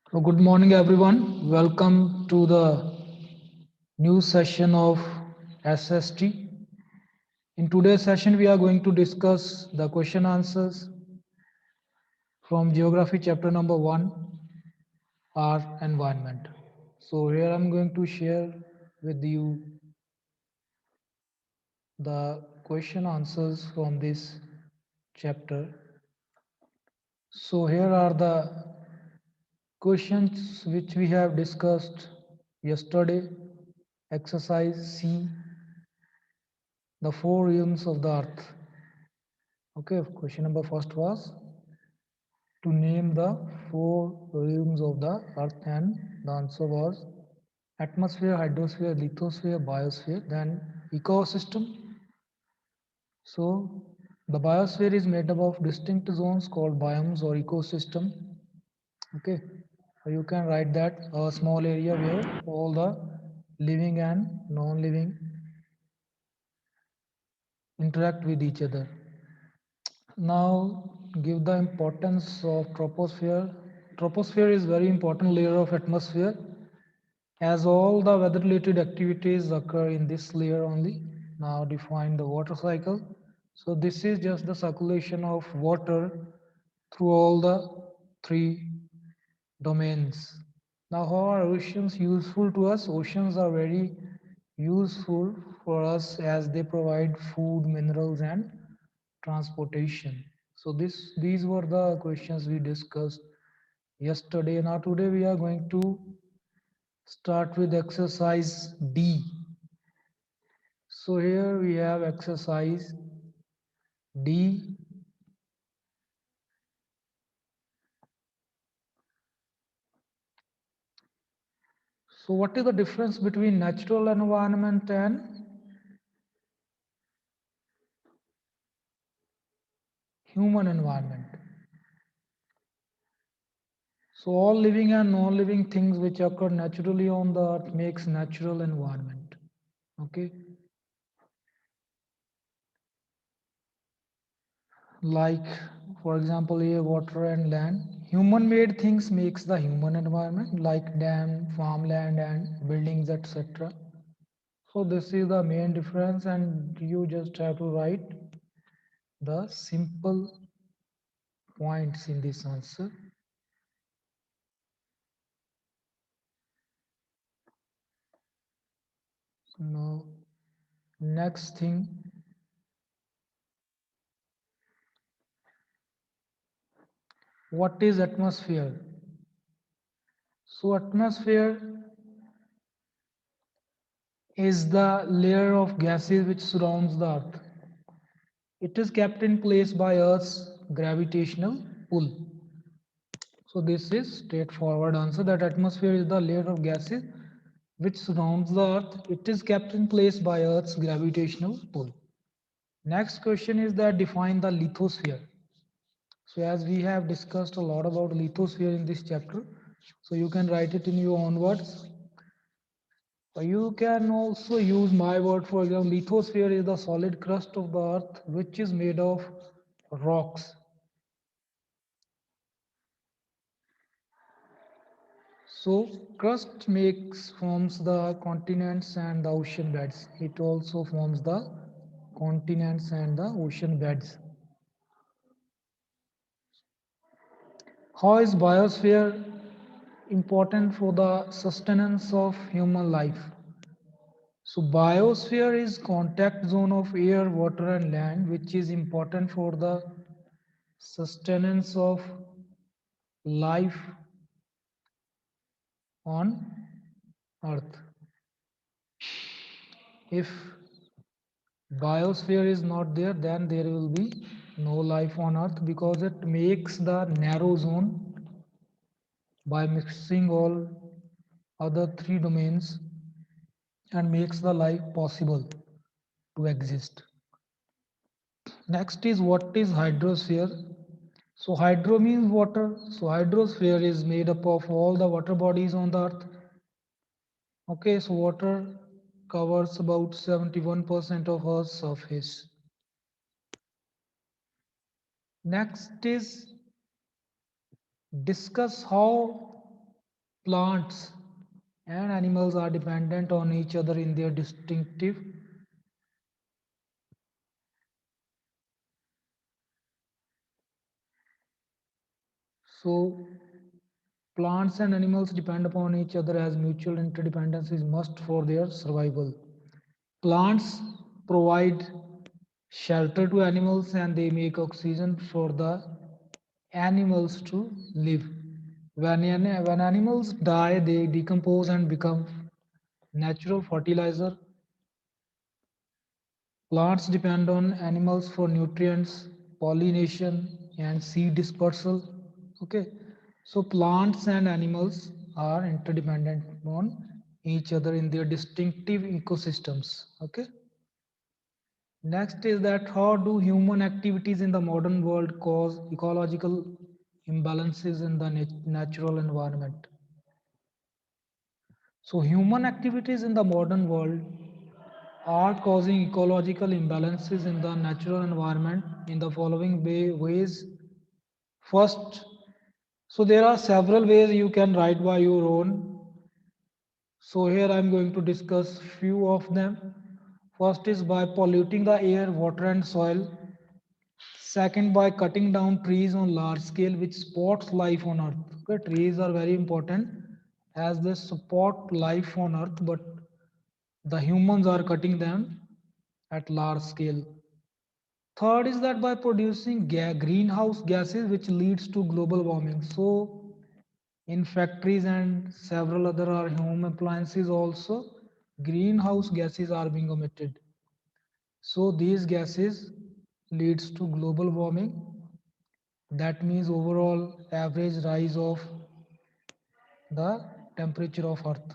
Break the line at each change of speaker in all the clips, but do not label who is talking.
So good morning, everyone. Welcome to the new session of SST. In today's session, we are going to discuss the question answers from Geography chapter number 1, our environment. So here I'm going to share with you the question answers from this chapter. So here are the questions which we have discussed yesterday. Exercise C, the four realms of the earth. Okay, question number first was to name the four realms of the earth, and the answer was atmosphere, hydrosphere, lithosphere, biosphere, then ecosystem. So the biosphere is made up of distinct zones called biomes or ecosystem. Okay, so you can write that a small area where all the living and non-living interact with each other. Now give the importance of troposphere. Troposphere is very important layer of atmosphere, as all the weather related activities occur in this layer only. Now define the water cycle. So this is just the circulation of water through all the three domains. Now how are oceans useful to us? Oceans are very useful for us as they provide food, minerals and transportation. So these were the questions we discussed yesterday. Now today we are going to start with exercise D. So here we have exercise D. So what is the difference between natural environment and human environment? So all living and non-living things which occur naturally on the earth makes natural environment. Okay. Like for example air, water and land. Human made things makes the human environment like dam, farmland and buildings, etc. So this is the main difference, and you just have to write the simple points in this answer. So now next thing, what is atmosphere? So atmosphere is the layer of gases which surrounds the earth. It is kept in place by earth's gravitational pull. So this is straightforward answer, that atmosphere is the layer of gases which surrounds the earth. It is kept in place by earth's gravitational pull. Next question is that define the lithosphere. So as we have discussed a lot about lithosphere in this chapter, so you can write it in your own words. You can also use my word. For example, lithosphere is the solid crust of the earth which is made of rocks. So crust makes forms the continents and the ocean beds. It also forms the continents and the ocean beds. How is biosphere important for the sustenance of human life? So biosphere is contact zone of air, water and land, which is important for the sustenance of life on earth. If biosphere is not there, then there will be no life on earth, because it makes the narrow zone by mixing all other three domains and makes the life possible to exist. Next is, what is hydrosphere? So hydro means water. So hydrosphere is made up of all the water bodies on the earth. Okay, so water covers about 71% of Earth's surface. Next is discuss how Plants and animals are dependent on each other in their distinctive. So, plants and animals depend upon each other as mutual interdependence is must for their survival. Plants provide shelter to animals and they make oxygen for the animals to live. When animals die, they decompose and become natural fertilizer. Plants depend on animals for nutrients, pollination, and seed dispersal. Okay, so plants and animals are interdependent on each other in their distinctive ecosystems. Okay. Next is that how do human activities in the modern world cause ecological imbalances in the natural environment? So human activities in the modern world are causing ecological imbalances in the natural environment in the following ways. First, so there are several ways you can write by your own. So here I am going to discuss few of them. First is by polluting the air, water and soil. Second, by cutting down trees on large scale, which supports life on earth. Okay, trees are very important as they support life on earth, but the humans are cutting them at large scale. Third is that by producing greenhouse gases, which leads to global warming. So, in factories and several other are home appliances also, greenhouse gases are being emitted. So, these gases leads to global warming. That means overall average rise of the temperature of Earth.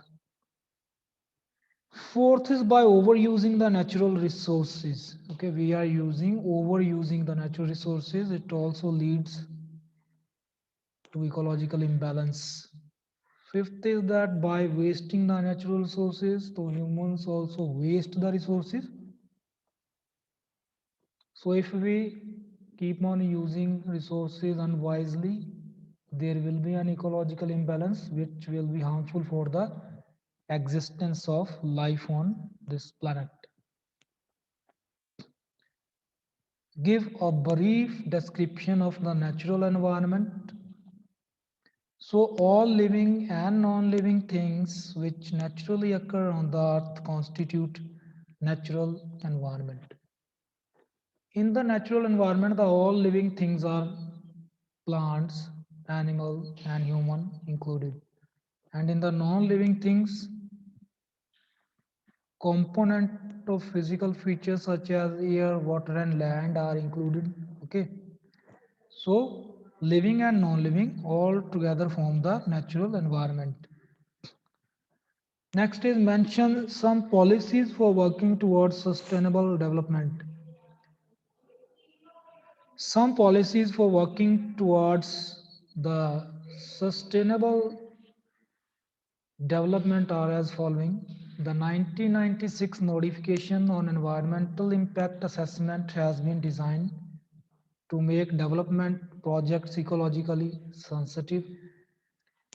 Fourth is by overusing the natural resources. Okay, we are overusing the natural resources. It also leads to ecological imbalance. Fifth is that by wasting the natural resources, so humans also waste the resources. So if we keep on using resources unwisely, there will be an ecological imbalance which will be harmful for the existence of life on this planet. Give a brief description of the natural environment. So all living and non-living things which naturally occur on the earth constitute natural environment. In the natural environment, the all living things are plants, animal and human included. And in the non-living things, component of physical features such as air, water and land are included. Okay. So living and non-living all together form the natural environment. Next is mention some policies for working towards sustainable development. Some policies for working towards the sustainable development are as following. The 1996 notification on environmental impact assessment has been designed to make development projects ecologically sensitive.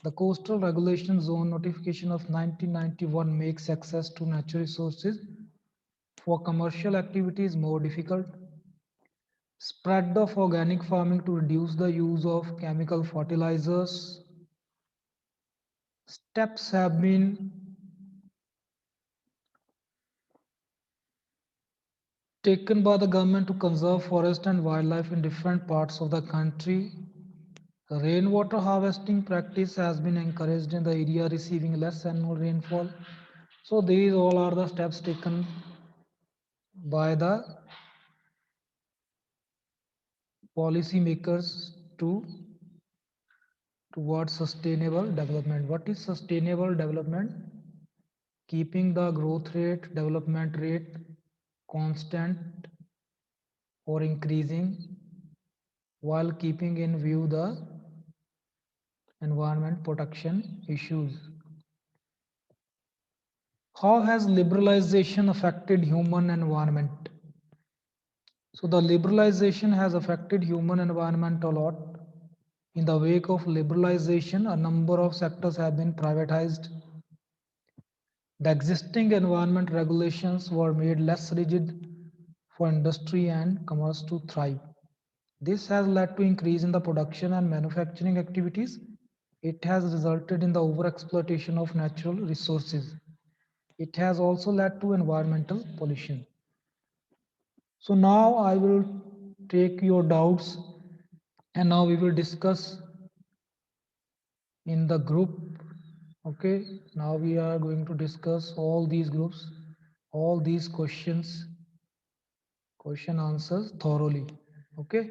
The Coastal Regulation Zone notification of 1991 makes access to natural resources for commercial activities more difficult. Spread of organic farming to reduce the use of chemical fertilizers. Steps have been taken by the government to conserve forest and wildlife in different parts of the country. Rainwater harvesting practice has been encouraged in the area receiving less annual rainfall. So these all are the steps taken by the policy makers to towards sustainable development. What is sustainable development? Keeping the growth rate, development rate constant or increasing while keeping in view the environment protection issues. How has liberalization affected human environment? So the liberalization has affected human environment a lot. In the wake of liberalization, a number of sectors have been privatized. The existing environment regulations were made less rigid for industry and commerce to thrive. This has led to increase in the production and manufacturing activities. It has resulted in the overexploitation of natural resources. It has also led to environmental pollution. So now I will take your doubts and now we will discuss in the group. Okay, now we are going to discuss all these groups, all these question answers thoroughly. Okay.